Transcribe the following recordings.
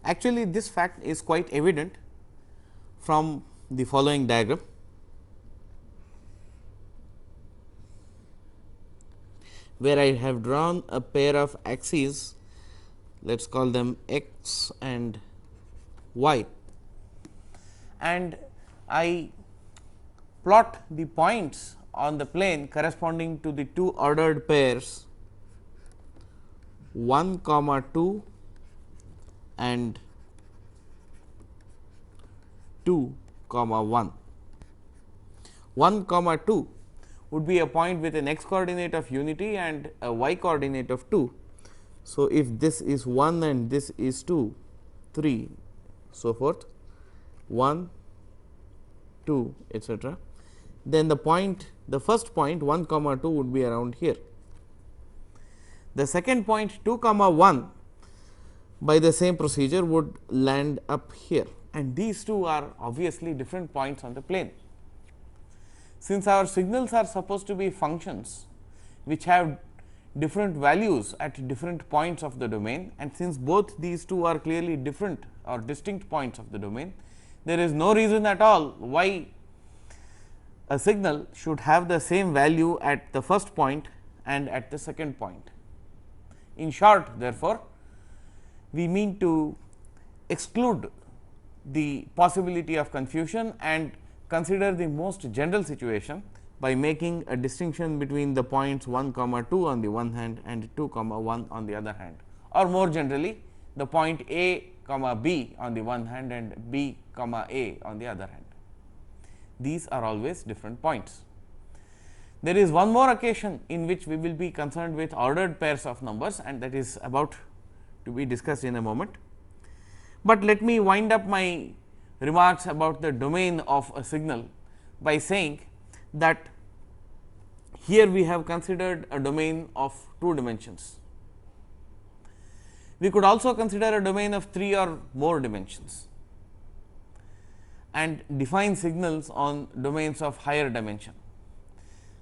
Actually, this fact is quite evident from the following diagram, where I have drawn a pair of axes, let us call them x and y, and I plot the points on the plane corresponding to the two ordered pairs 1 comma 2 and 2 comma 1. 1 comma 2 would be a point with an x coordinate of unity and a y coordinate of 2. So, if this is 1 and this is 2, 3, so forth, 1, 2, etc., then the first point 1 comma 2 would be around here. The second point 2 comma 1 by the same procedure would land up here, and these two are obviously different points on the plane. Since our signals are supposed to be functions which have different values at different points of the domain, and since both these two are clearly different or distinct points of the domain, there is no reason at all why a signal should have the same value at the first point and at the second point. In short, therefore, we mean to exclude the possibility of confusion and consider the most general situation by making a distinction between the points 1 comma 2 on the one hand and 2 comma 1 on the other hand, or more generally the point A comma B on the one hand and B comma A on the other hand. These are always different points. There is one more occasion in which we will be concerned with ordered pairs of numbers, and that is about to be discussed in a moment. But let me wind up my remarks about the domain of a signal by saying that here we have considered a domain of 2 dimensions. We could also consider a domain of 3 or more dimensions and define signals on domains of higher dimension.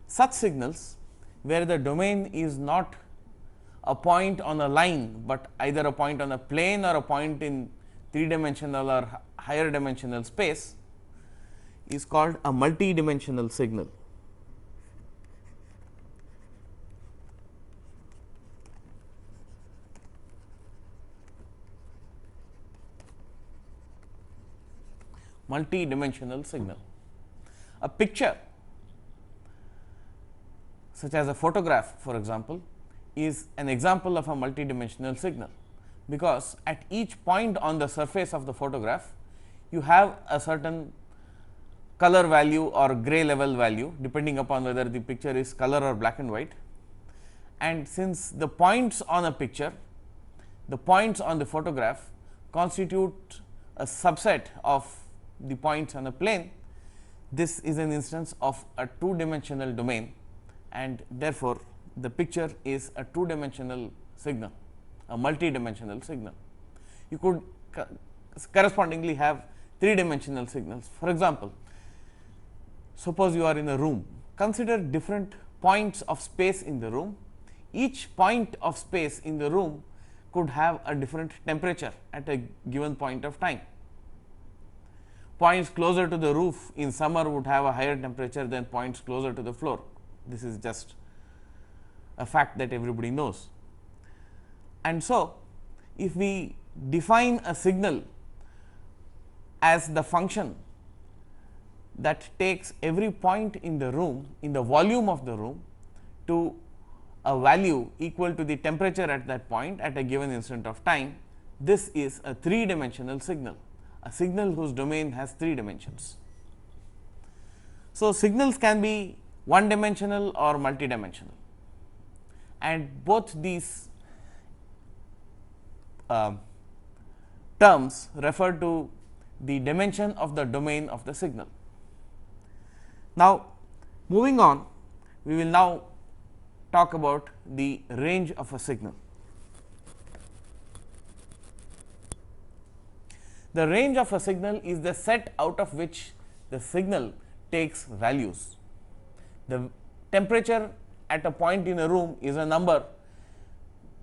Such signals where the domain is not a point on a line, but either a point on a plane or a point in 3-dimensional or higher dimensional space is called a multi-dimensional signal. Multi-dimensional signal. A picture such as a photograph, for example, is an example of a multi-dimensional signal, because at each point on the surface of the photograph you have a certain color value or gray level value depending upon whether the picture is color or black and white. And since the points on a picture, the points on the photograph constitute a subset of the points on a plane, this is an instance of a 2-dimensional domain, and therefore, the picture is a 2-dimensional signal, a multi-dimensional signal. You could correspondingly have 3-dimensional signals. For example, suppose you are in a room, consider different points of space in the room. Each point of space in the room could have a different temperature at a given point of time. Points closer to the roof in summer would have a higher temperature than points closer to the floor. This is just a fact that everybody knows. And so, if we define a signal as the function that takes every point in the room, in the volume of the room, to a value equal to the temperature at that point at a given instant of time, this is a 3-dimensional signal, a signal whose domain has 3 dimensions. So, signals can be 1-dimensional or multi-dimensional, and both these terms refer to the dimension of the domain of the signal. Now, moving on, we will now talk about the range of a signal. The range of a signal is the set out of which the signal takes values. The temperature at a point in a room is a number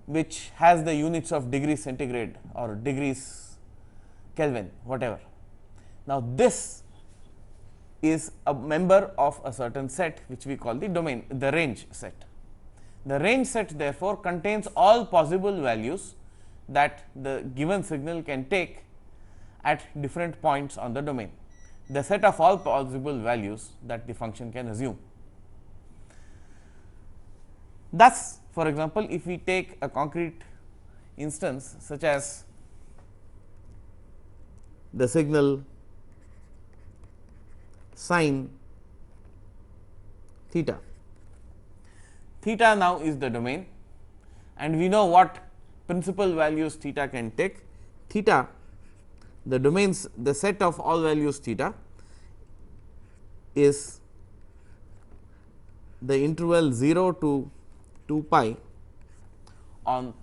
which has the units of degrees centigrade or degrees Kelvin, whatever. Now, this is a member of a certain set which we call the domain, the range set. The range set therefore contains all possible values that the given signal can take at different points on the domain, the set of all possible values that the function can assume. Thus, for example, if we take a concrete instance such as the signal sin theta. Theta now is the domain, and we know what principal values theta can take. Theta, the domains, the set of all values theta is the interval 0 to 2 pi on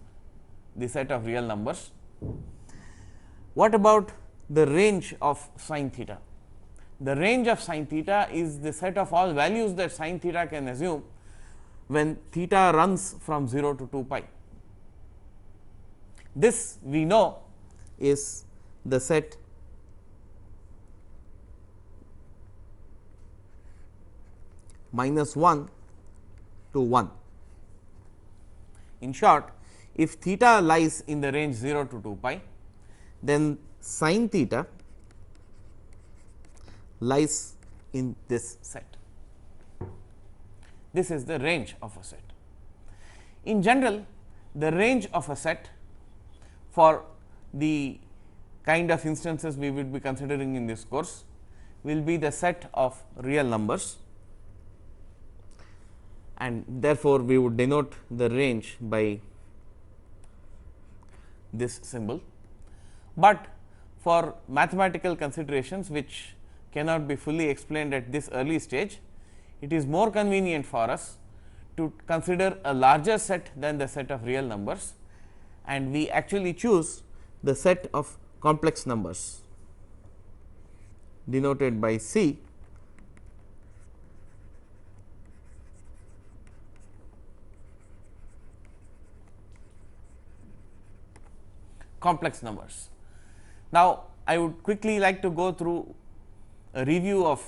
the set of real numbers. What about the range of sin theta? The range of sin theta is the set of all values that sin theta can assume when theta runs from 0 to 2 pi. This we know is the set -1 to 1. In short, if theta lies in the range 0 to 2 pi, then sin theta lies in this set. This is the range of a set. In general, the range of a set for the kind of instances we will be considering in this course will be the set of real numbers, and therefore, we would denote the range by this symbol. But for mathematical considerations which cannot be fully explained at this early stage, it is more convenient for us to consider a larger set than the set of real numbers, and we actually choose the set of complex numbers denoted by C, complex numbers. Now, I would quickly like to go through a review of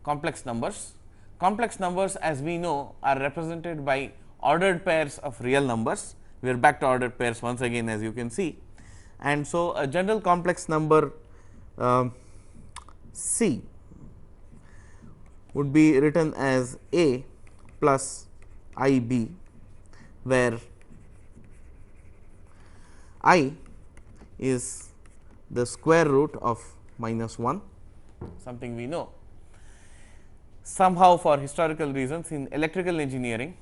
complex numbers. Complex numbers, as we know, are represented by ordered pairs of real numbers. We are back to ordered pairs once again, as you can see. And so, a general complex number C would be written as A plus I B, where I is the square root of -1, something we know. Somehow, for historical reasons, in electrical engineering,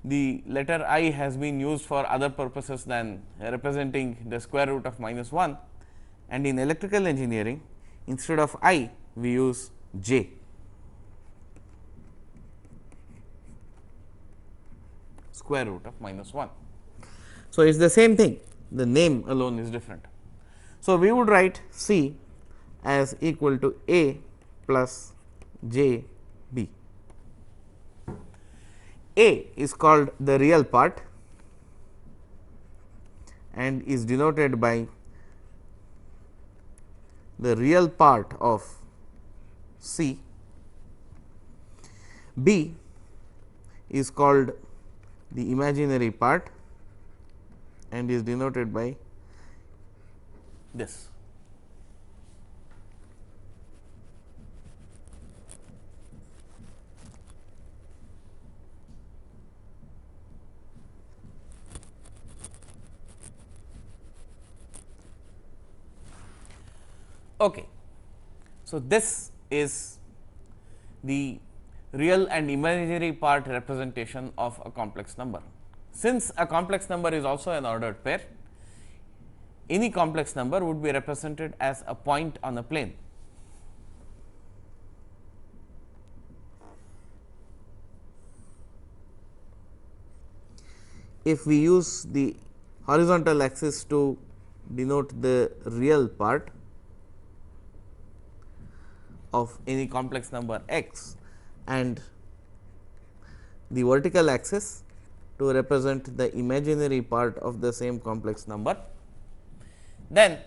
the letter I has been used for other purposes than representing the square root of -1, and in electrical engineering, instead of I we use J. Square root of -1. So, it is the same thing, the name alone is different. So, we would write C as equal to A plus J B. A is called the real part and is denoted by the real part of C. B is called the imaginary part and is denoted by this. Okay. So, this is the real and imaginary part representation of a complex number. Since a complex number is also an ordered pair, any complex number would be represented as a point on a plane. If we use the horizontal axis to denote the real part of any complex number x and the vertical axis to represent the imaginary part of the same complex number, then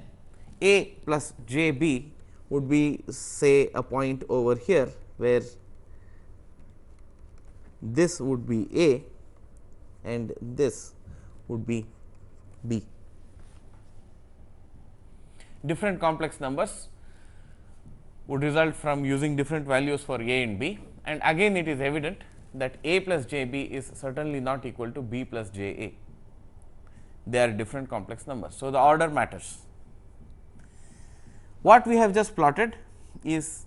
A plus j b would be say a point over here, where this would be A and this would be B. Different complex numbers would result from using different values for A and B, and again it is evident that A plus j b is certainly not equal to B plus j a. They are different complex numbers. So, the order matters. What we have just plotted is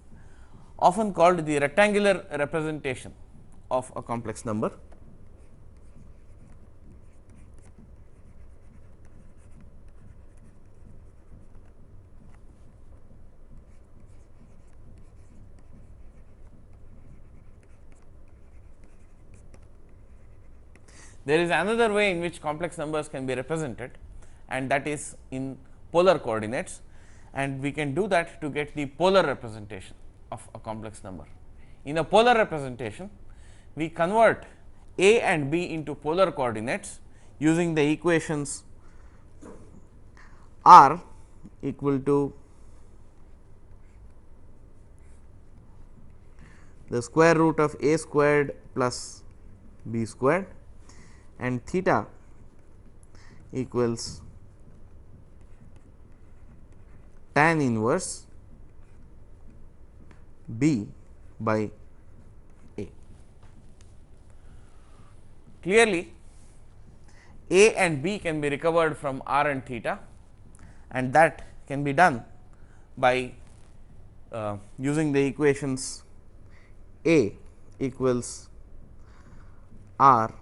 often called the rectangular representation of a complex number. There is another way in which complex numbers can be represented, and that is in polar coordinates, and we can do that to get the polar representation of a complex number. In a polar representation, we convert A and B into polar coordinates using the equations r equal to the square root of a squared plus b squared and theta equals tan inverse b by a. Clearly, a and b can be recovered from r and theta, and that can be done by using the equations a equals r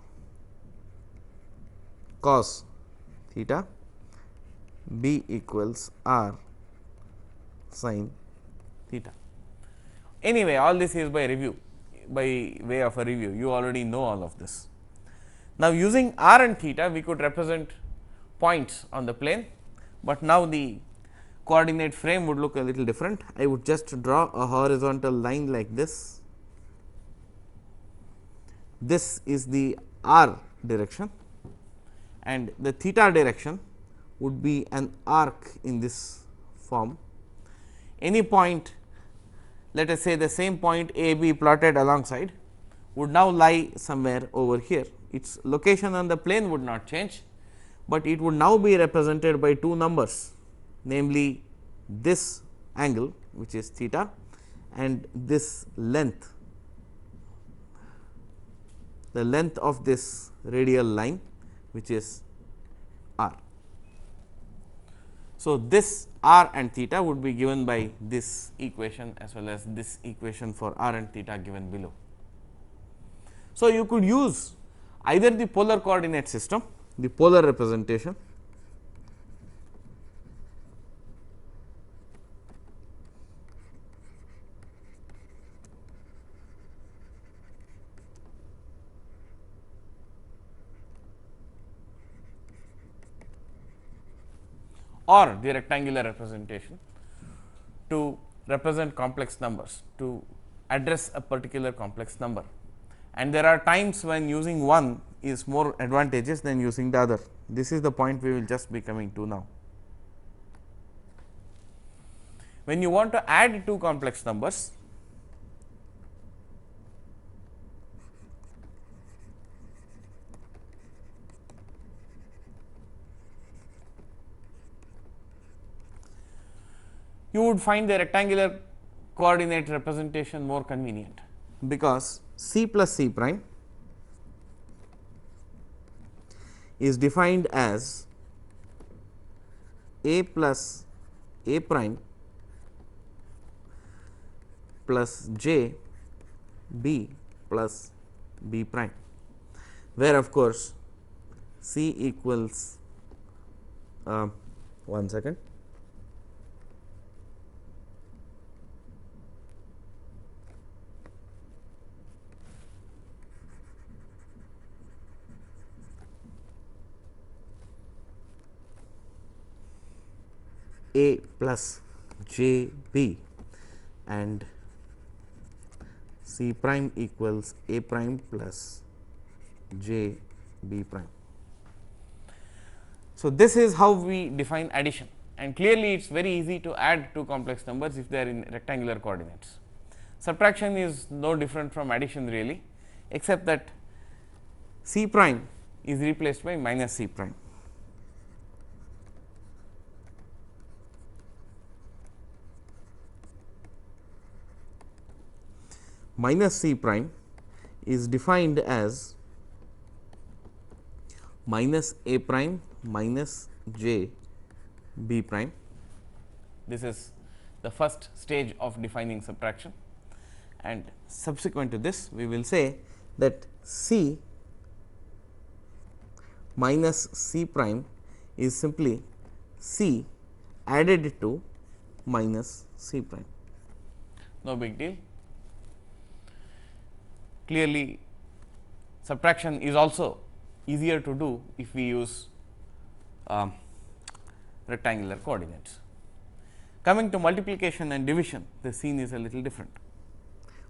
cos theta, b equals r sin theta. Anyway, all this is by review, by way of a review. You already know all of this. Now, using r and theta, we could represent points on the plane, but now the coordinate frame would look a little different. I would just draw a horizontal line like this. This is the r direction, and the theta direction would be an arc in this form. Any point, let us say the same point A B plotted alongside, would now lie somewhere over here. Its location on the plane would not change, but it would now be represented by two numbers, namely this angle, which is theta, and this length, the length of this radial line, which is r. So, this r and theta would be given by this equation as well as this equation for r and theta given below. So, you could use either the polar coordinate system, the polar representation, or the rectangular representation to represent complex numbers, to address a particular complex number. And there are times when using one is more advantageous than using the other. This is the point we will just be coming to now. When you want to add two complex numbers, you would find the rectangular coordinate representation more convenient, because c plus c prime is defined as a plus a prime plus j b plus b prime, where of course c equals one second. A plus j b and c prime equals a prime plus j b prime. So, this is how we define addition. and clearly it is very easy to add two complex numbers if they are in rectangular coordinates. Subtraction is no different from addition really, except that c prime is replaced by minus c prime. Minus c prime is defined as minus a prime minus j b prime. This is the first stage of defining subtraction, and subsequent to this we will say that c minus c prime is simply c added to minus c prime. No big deal. Clearly, subtraction is also easier to do if we use rectangular coordinates. Coming to multiplication and division, the scene is a little different.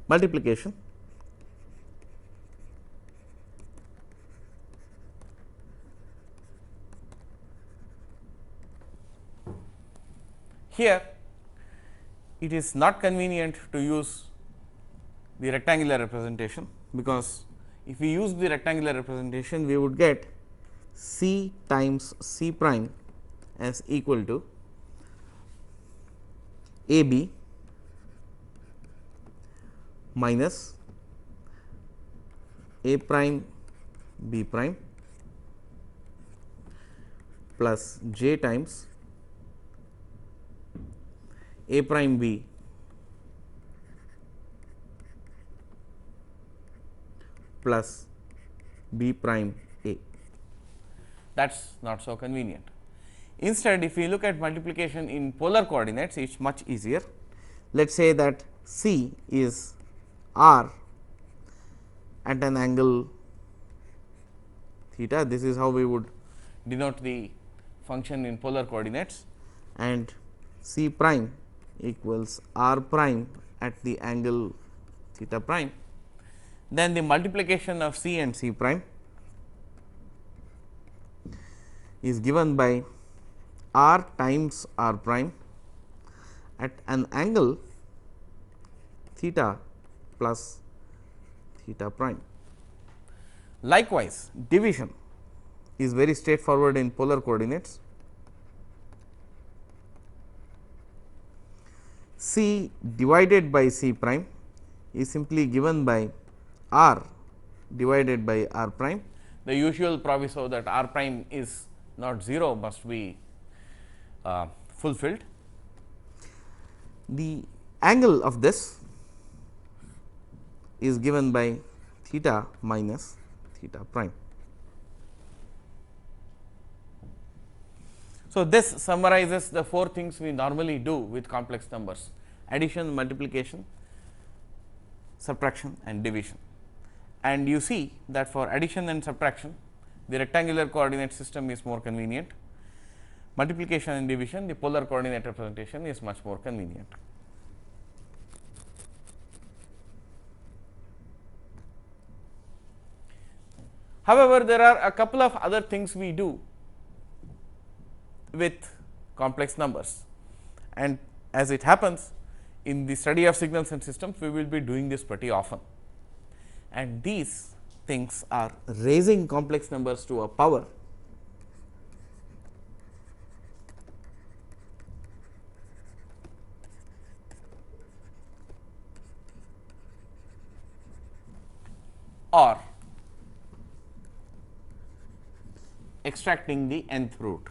Multiplication, here it is not convenient to use the rectangular representation, because if we use the rectangular representation we would get c times c prime as equal to a b minus a prime b prime plus j times a prime b plus b prime a. That is not so convenient. Instead, if we look at multiplication in polar coordinates, it is much easier. Let us say that c is r at an angle theta. This is how we would denote the function in polar coordinates, and c prime equals r prime at the angle theta prime. Then the multiplication of c and c prime is given by r times r prime at an angle theta plus theta prime. Likewise, division is very straightforward in polar coordinates. C divided by c prime is simply given by r divided by r prime. The usual proviso that r prime is not 0 must be fulfilled. The angle of this is given by theta minus theta prime. So, this summarizes the four things we normally do with complex numbers: addition, multiplication, subtraction and division. And you see that for addition and subtraction, the rectangular coordinate system is more convenient. Multiplication and division, the polar coordinate representation is much more convenient. However, there are a couple of other things we do with complex numbers, and as it happens in the study of signals and systems, we will be doing this pretty often. And these things are raising complex numbers to a power or extracting the nth root.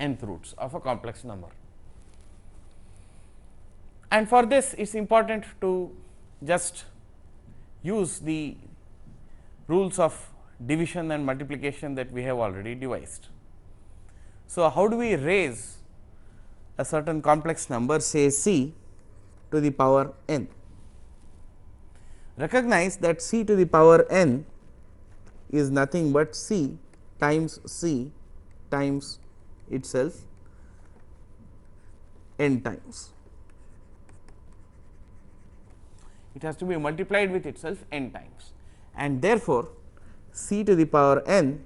Nth roots of a complex number. And for this it is important to just use the rules of division and multiplication that we have already devised. So, how do we raise a certain complex number, say c to the power n? Recognize that c to the power n is nothing but c times c times itself n times. it has to be multiplied with itself n times, and therefore, c to the power n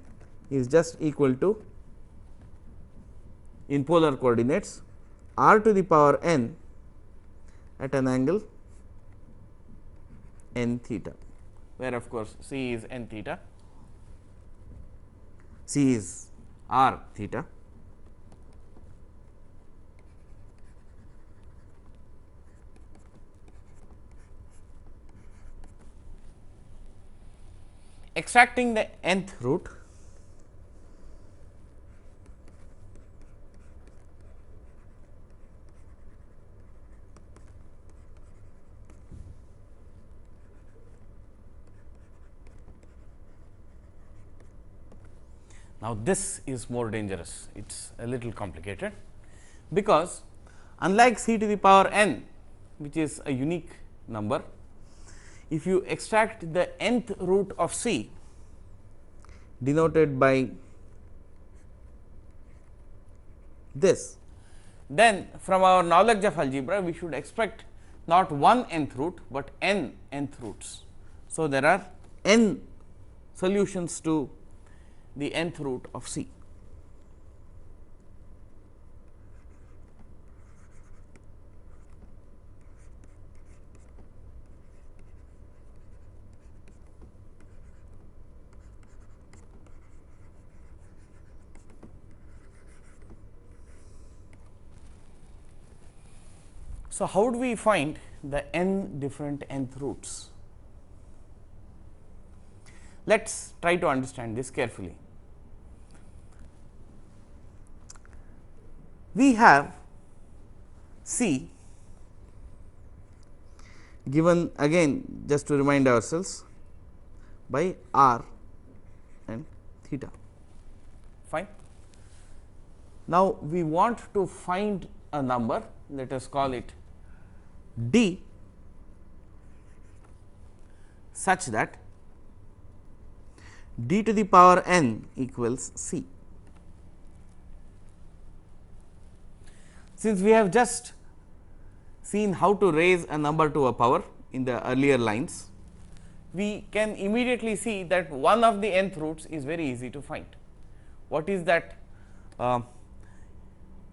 is just equal to, in polar coordinates, r to the power n at an angle n theta, where of course, c is n theta, c is r theta. Extracting the nth root, now this is more dangerous, it is a little complicated, because unlike c to the power n, which is a unique number, if you extract the nth root of c, denoted by this, then from our knowledge of algebra we should expect not one nth root, but n nth roots. So, there are n solutions to the nth root of c. So, how do we find the n different nth roots? Let us try to understand this carefully. We have c given again, just to remind ourselves, by r and theta, fine. Now, we want to find a number, let us call it d, such that d to the power n equals c. Since we have just seen how to raise a number to a power in the earlier lines, we can immediately see that one of the nth roots is very easy to find. What is that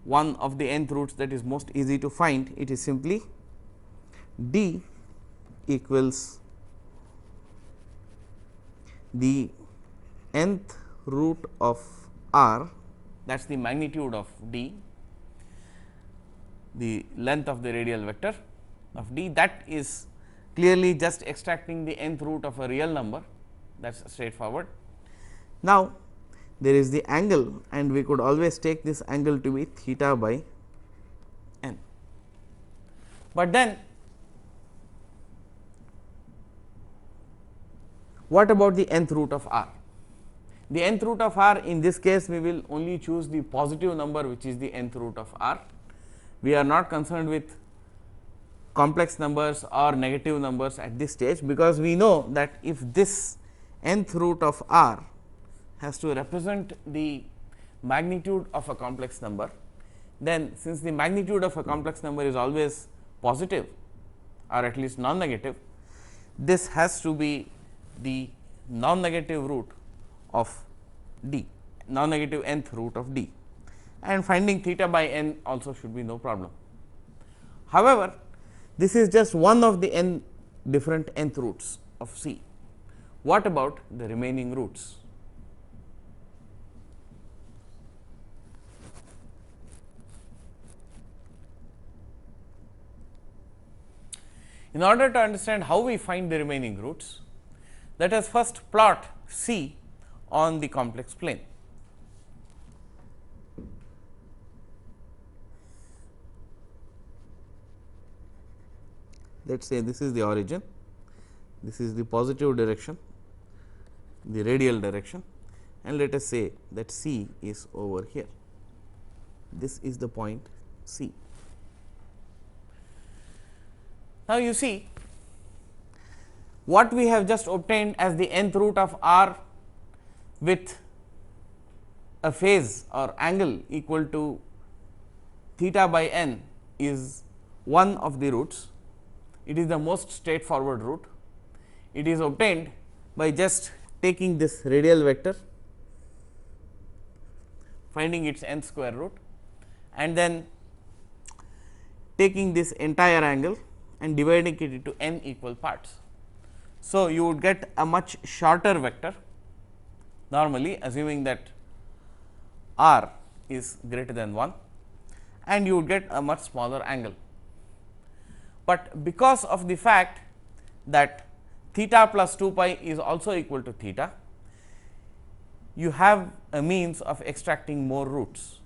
one of the nth roots that is most easy to find? It is simply d equals the nth root of r, that is the magnitude of d, the length of the radial vector of d, that is clearly just extracting the nth root of a real number, that is straightforward. Now, there is the angle, and we could always take this angle to be theta by n. But then what about the nth root of r? The nth root of r, in this case we will only choose the positive number, which is the nth root of r. We are not concerned with complex numbers or negative numbers at this stage, because we know that if this nth root of r has to represent the magnitude of a complex number, then since the magnitude of a complex number is always positive or at least non-negative, this has to be the non-negative root of d, non-negative nth root of d, and finding theta by n also should be no problem. However, this is just one of the n different nth roots of c. What about the remaining roots? In order to understand how we find the remaining roots, let us first plot c on the complex plane. Let us say this is the origin, this is the positive direction, the radial direction, and let us say that c is over here. This is the point c. Now, you see what we have just obtained as the nth root of r with a phase or angle equal to theta by n is one of the roots, It is the most straightforward route. It is obtained by just taking this radial vector, finding its nth square root, and then taking this entire angle and dividing it into n equal parts. So, you would get a much shorter vector normally, assuming that r is greater than 1, and you would get a much smaller angle. But because of the fact that theta plus 2 pi is also equal to theta, you have a means of extracting more roots.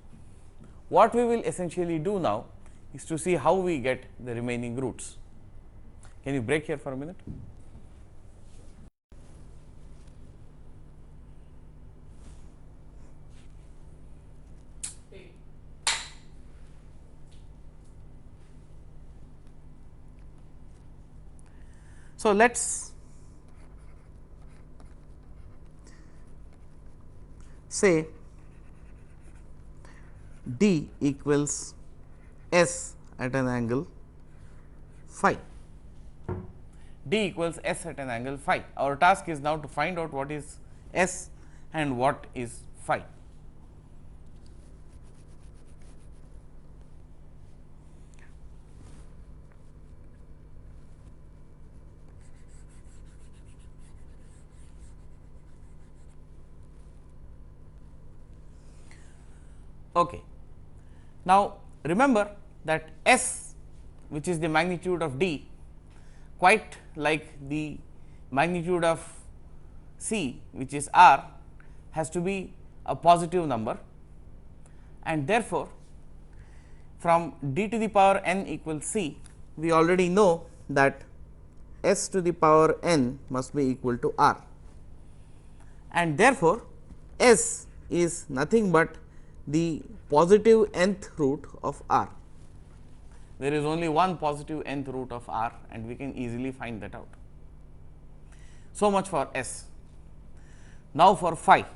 What we will essentially do now is to see how we get the remaining roots. Can you break here for a minute? So, let us say D equals S at an angle phi. D equals S at an angle phi. Our task is now to find out what is S and what is phi. Okay. Now, remember that S, which is the magnitude of D, quite like the magnitude of C, which is R, has to be a positive number, and therefore, from D to the power n equals C, we already know that S to the power n must be equal to R, and therefore, S is nothing but the positive nth root of R. There is only one positive nth root of R, and we can easily find that out. So much for S. Now, for phi.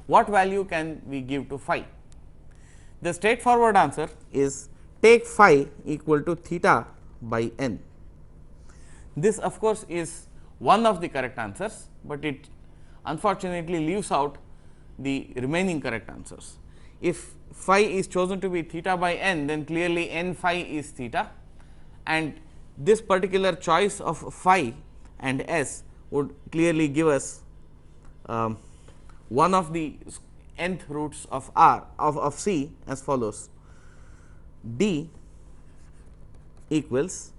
What value can we give to phi? The straightforward answer is take phi equal to theta by n. This of course, is one of the correct answers, but it unfortunately leaves out the remaining correct answers. If phi is chosen to be theta by n, then clearly n phi is theta, and this particular choice of phi and S would clearly give us one of the nth roots of R of C as follows: D equals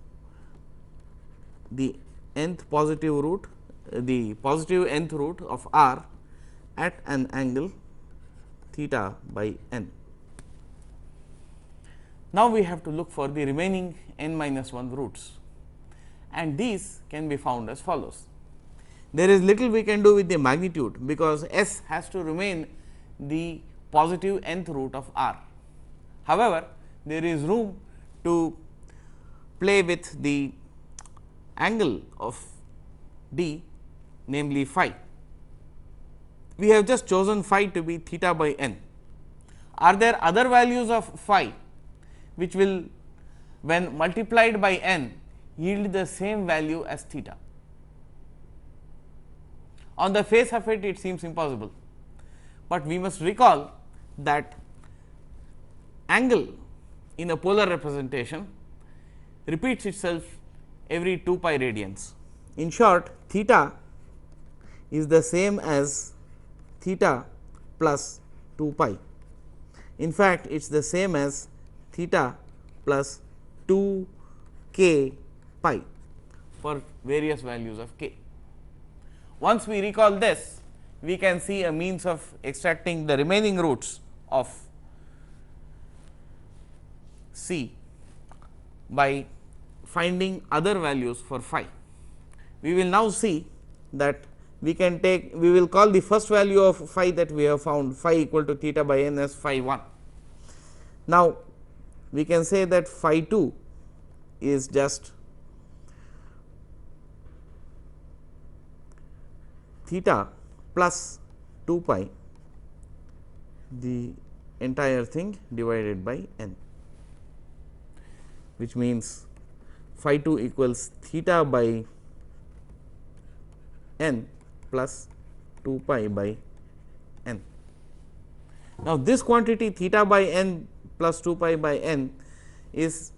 the nth positive root, the positive nth root of R at an angle theta by n. Now, we have to look for the remaining n minus 1 roots, and these can be found as follows. There is little we can do with the magnitude, because S has to remain the positive nth root of R. However, there is room to play with the angle of D, namely phi. We have just chosen phi to be theta by n. Are there other values of phi which will, when multiplied by n, yield the same value as theta? On the face of it, it seems impossible, but we must recall that angle in a polar representation repeats itself every 2 pi radians. In short, theta is the same as theta plus 2 pi. In fact, it is the same as theta plus 2 k pi for various values of k. Once we recall this, we can see a means of extracting the remaining roots of C by finding other values for phi. We will now see that we can take, we will call the first value of phi that we have found, phi equal to theta by n, as phi 1. Now, we can say that phi 2 is just theta plus 2 pi, the entire thing divided by n. which means phi 2 equals theta by n plus 2 pi by n. Now, this quantity theta by n plus 2 pi by n is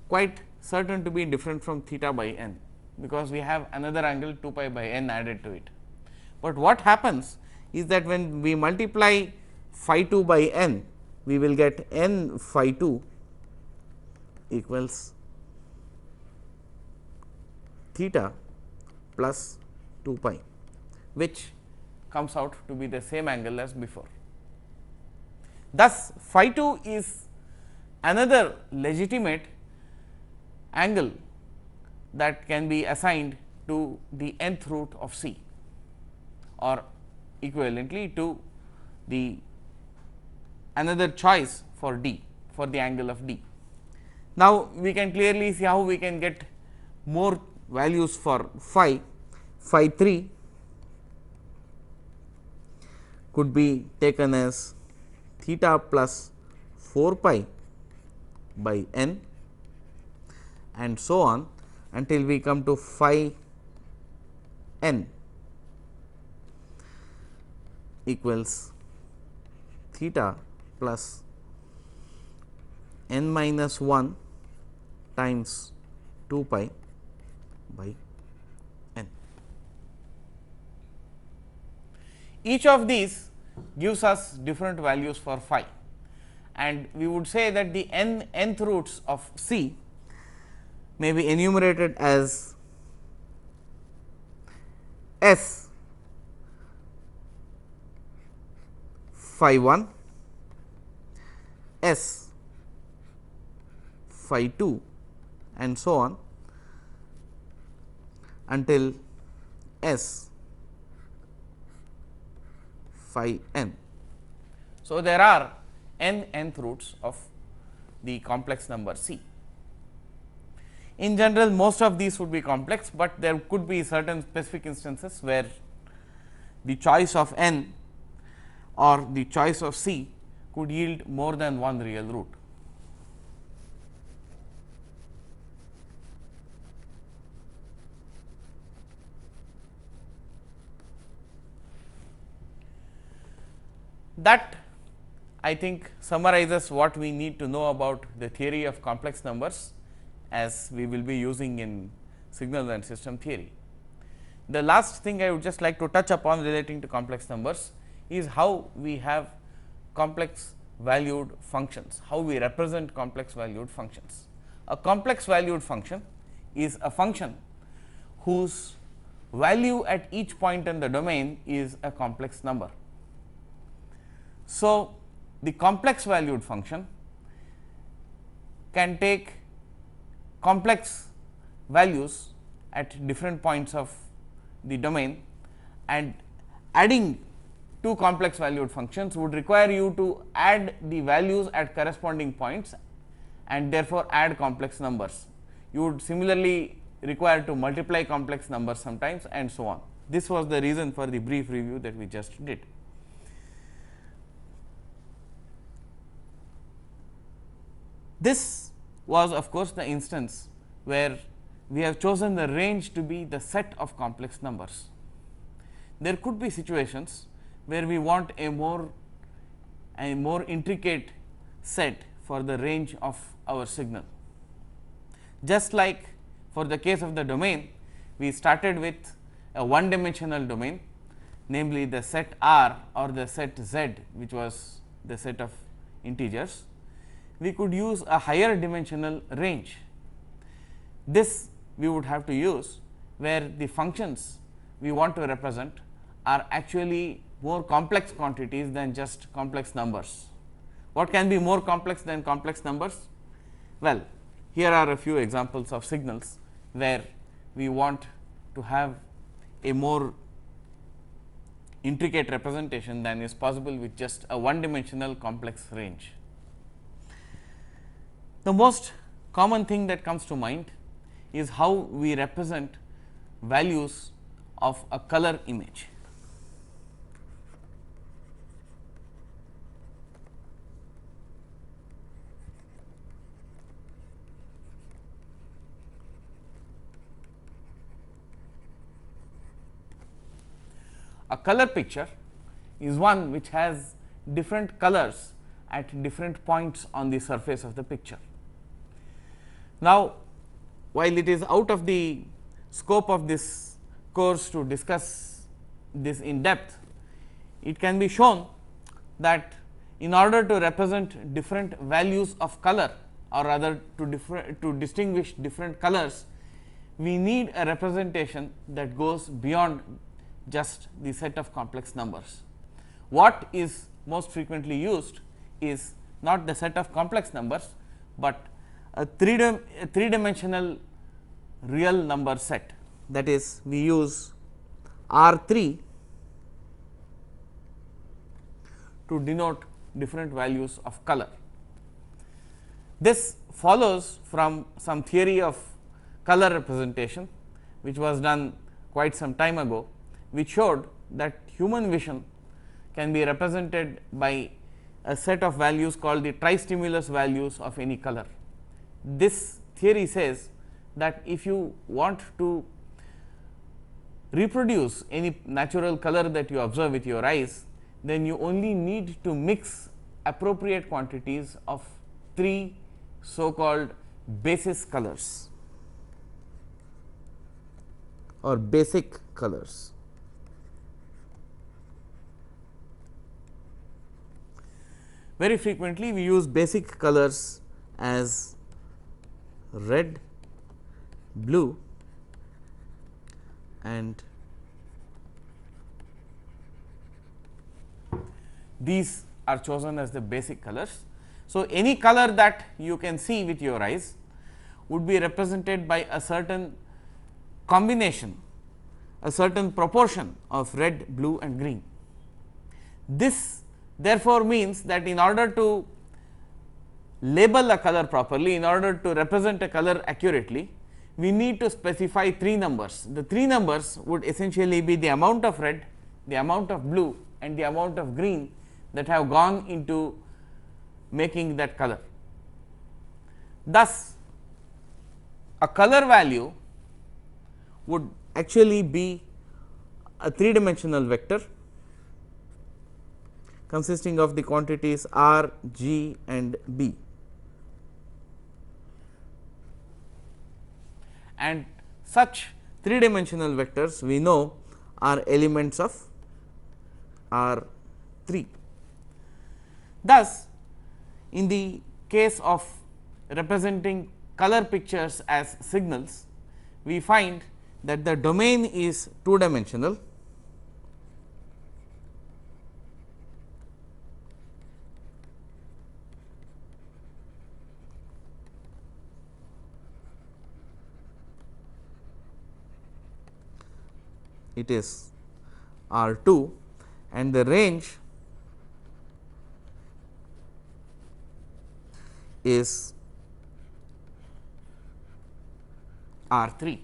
quite certain to be different from theta by n, because we have another angle 2 pi by n added to it. But what happens is that when we multiply phi 2 by n, we will get n phi 2 equals theta plus 2 pi, which comes out to be the same angle as before. Thus, phi 2 is another legitimate angle that can be assigned to the nth root of C, or equivalently to the another choice for D, for the angle of D. Now, we can clearly see how we can get more values for phi. Phi 3 could be taken as theta plus 4 pi by n, and so on until we come to phi n equals theta plus n minus 1 times 2 pi by n. Each of these gives us different values for phi, and we would say that the nth roots of C may be enumerated as S phi 1, S phi 2, and so on until S phi n. So, there are n nth roots of the complex number C. In general, most of these would be complex, but there could be certain specific instances where the choice of n or the choice of C could yield more than one real root. That, I think, summarizes what we need to know about the theory of complex numbers, as we will be using in signal and system theory. The last thing I would just like to touch upon relating to complex numbers is how we have complex valued functions, how we represent complex valued functions. A complex valued function is a function whose value at each point in the domain is a complex number. So, the complex valued function can take complex values at different points of the domain, and adding two complex valued functions would require you to add the values at corresponding points and therefore add complex numbers. You would similarly require to multiply complex numbers sometimes, and so on. This was the reason for the brief review that we just did. This was of course the instance where we have chosen the range to be the set of complex numbers. There could be situations where we want a more intricate set for the range of our signal. Just like for the case of the domain, we started with a one dimensional domain, namely the set R or the set Z, which was the set of integers. We could use a higher dimensional range. This we would have to use where the functions we want to represent are actually more complex quantities than just complex numbers. What can be more complex than complex numbers? Well, here are a few examples of signals where we want to have a more intricate representation than is possible with just a one dimensional complex range. The most common thing that comes to mind is how we represent values of a color image. a color picture is one which has different colors at different points on the surface of the picture. Now, while it is out of the scope of this course to discuss this in depth, it can be shown that in order to represent different values of color, or rather to distinguish different colors, we need a representation that goes beyond just the set of complex numbers. What is most frequently used is not the set of complex numbers, but a three-dimensional real number set. That is, we use R3 to denote different values of color. This follows from some theory of color representation, which was done quite some time ago, which showed that human vision can be represented by a set of values called the tri-stimulus values of any color. This theory says that if you want to reproduce any natural color that you observe with your eyes, then you only need to mix appropriate quantities of 3 so called basis colors or basic colors. Very frequently we use basic colors as red, blue and these are chosen as the basic colors. So, any color that you can see with your eyes would be represented by a certain combination, a certain proportion of red, blue and green. This therefore means that in order to label a color properly, in order to represent a color accurately, we need to specify 3 numbers. The 3 numbers would essentially be the amount of red, the amount of blue and the amount of green that have gone into making that color. Thus, a color value would actually be a 3-dimensional vector consisting of the quantities R, G and B. And such 3-dimensional vectors we know are elements of R3. Thus, in the case of representing color pictures as signals, we find that the domain is 2-dimensional it is R2 and the range is R3.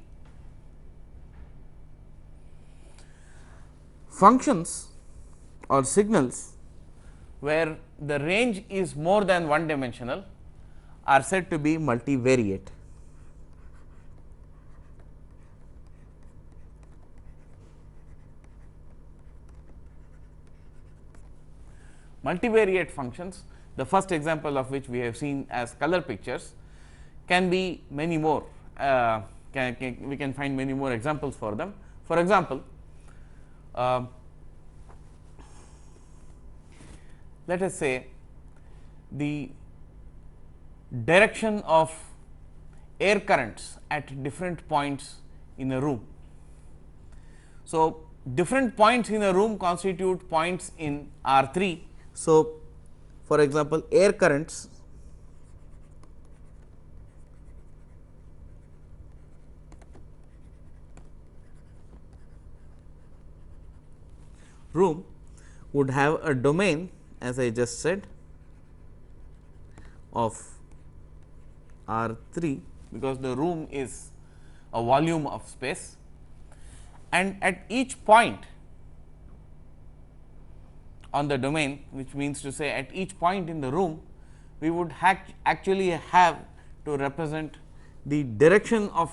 Functions or signals where the range is more than 1-dimensional are said to be multivariate. Multivariate functions, the first example of which we have seen as color pictures, can be many more. We can find many more examples for them. For example, let us say the direction of air currents at different points in a room. So, different points in a room constitute points in R3. So, for example, air currents room would have a domain, as I just said, of R3, because the room is a volume of space, and at each point on the domain, which means to say at each point in the room, we would actually have to represent the direction of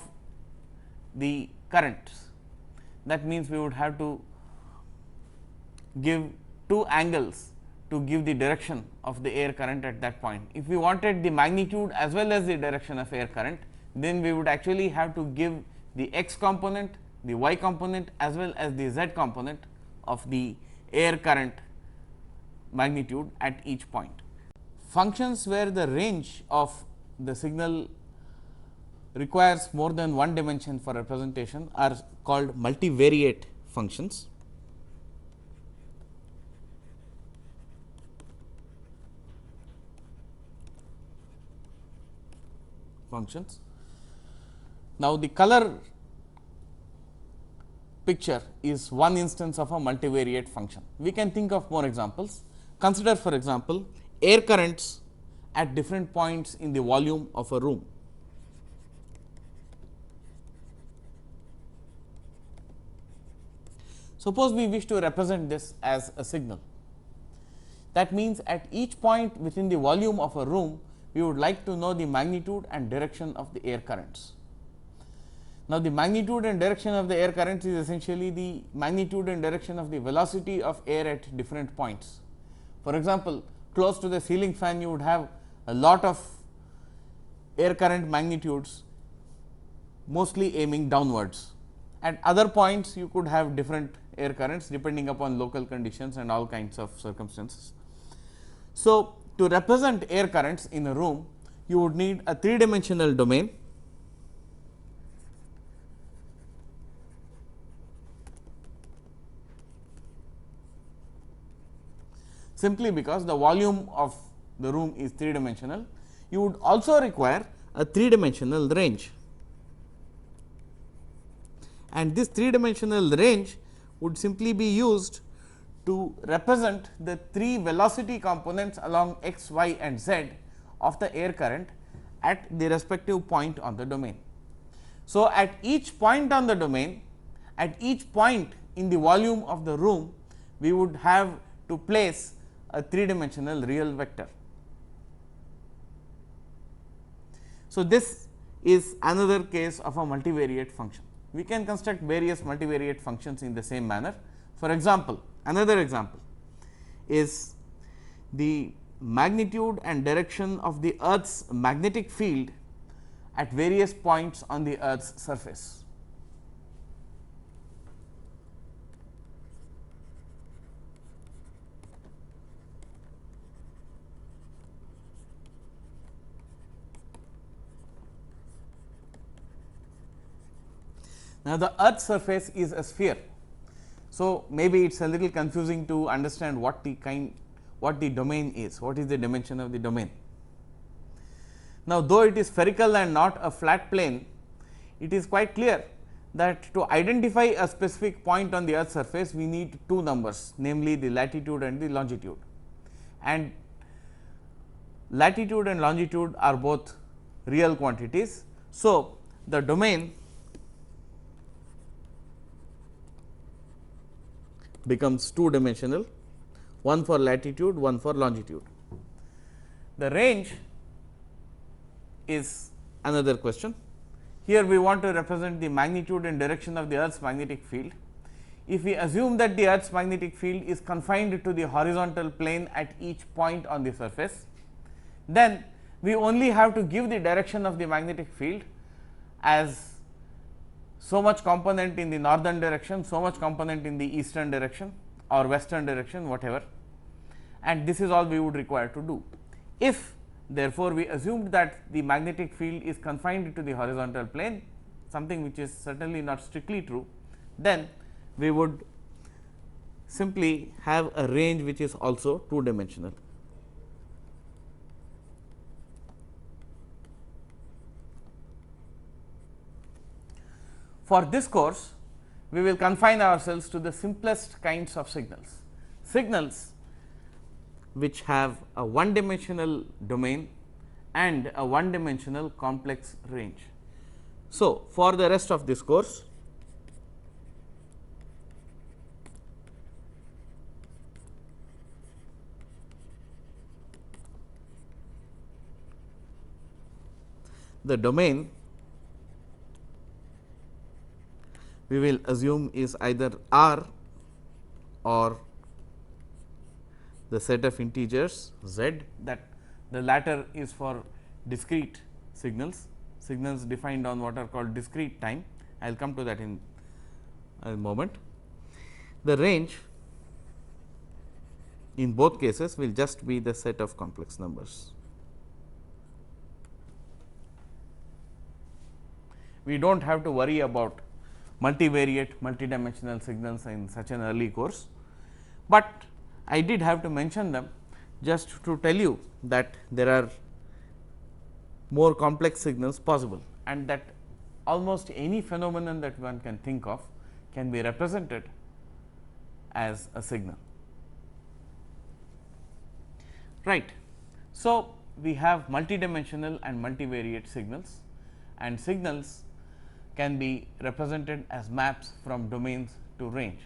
the currents. That means, we would have to give two angles to give the direction of the air current at that point. If we wanted the magnitude as well as the direction of air current, then we would actually have to give the x component, the y component as well as the z component of the air current magnitude at each point. Functions where the range of the signal requires more than one dimension for representation are called multivariate functions. Now, the color picture is one instance of a multivariate function. We can think of more examples. Consider, for example, air currents at different points in the volume of a room. Suppose we wish to represent this as a signal. That means, at each point within the volume of a room, we would like to know the magnitude and direction of the air currents. Now, the magnitude and direction of the air currents is essentially the magnitude and direction of the velocity of air at different points. For example, close to the ceiling fan, you would have a lot of air current magnitudes mostly aiming downwards. At other points, you could have different air currents depending upon local conditions and all kinds of circumstances. So, to represent air currents in a room, you would need a three-dimensional domain. Simply because the volume of the room is three-dimensional, you would also require a three-dimensional range. And this three-dimensional range would simply be used to represent the three velocity components along x, y and z of the air current at the respective point on the domain. So, at each point on the domain, at each point in the volume of the room, we would have to place a three-dimensional real vector. So, this is another case of a multivariate function. We can construct various multivariate functions in the same manner. For example, another example is the magnitude and direction of the Earth's magnetic field at various points on the Earth's surface. Now, the Earth's surface is a sphere. So, maybe it is a little confusing to understand what the domain is, what is the dimension of the domain. Now, though it is spherical and not a flat plane, it is quite clear that to identify a specific point on the Earth's surface, we need two numbers, namely the latitude and the longitude. And latitude and longitude are both real quantities. So, the domain becomes two dimensional, one for latitude, one for longitude. The range is another question. Here we want to represent the magnitude and direction of the Earth's magnetic field. If we assume that the Earth's magnetic field is confined to the horizontal plane at each point on the surface, then we only have to give the direction of the magnetic field as so much component in the northern direction, so much component in the eastern direction or western direction, whatever, and this is all we would require to do. If therefore, we assumed that the magnetic field is confined to the horizontal plane, something which is certainly not strictly true, then we would simply have a range which is also two dimensional. For this course, we will confine ourselves to the simplest kinds of signals, signals which have a one dimensional domain and a one dimensional complex range. So, for the rest of this course, the domain we will assume is either R or the set of integers z, that the latter is for discrete signals, signals defined on what are called discrete time. I will come to that in a moment. The range in both cases will just be the set of complex numbers. We do not have to worry about multivariate multidimensional signals in such an early course, but I did have to mention them just to tell you that there are more complex signals possible, and that almost any phenomenon that one can think of can be represented as a signal. Right. So, we have multidimensional and multivariate signals, and signals can be represented as maps from domains to range.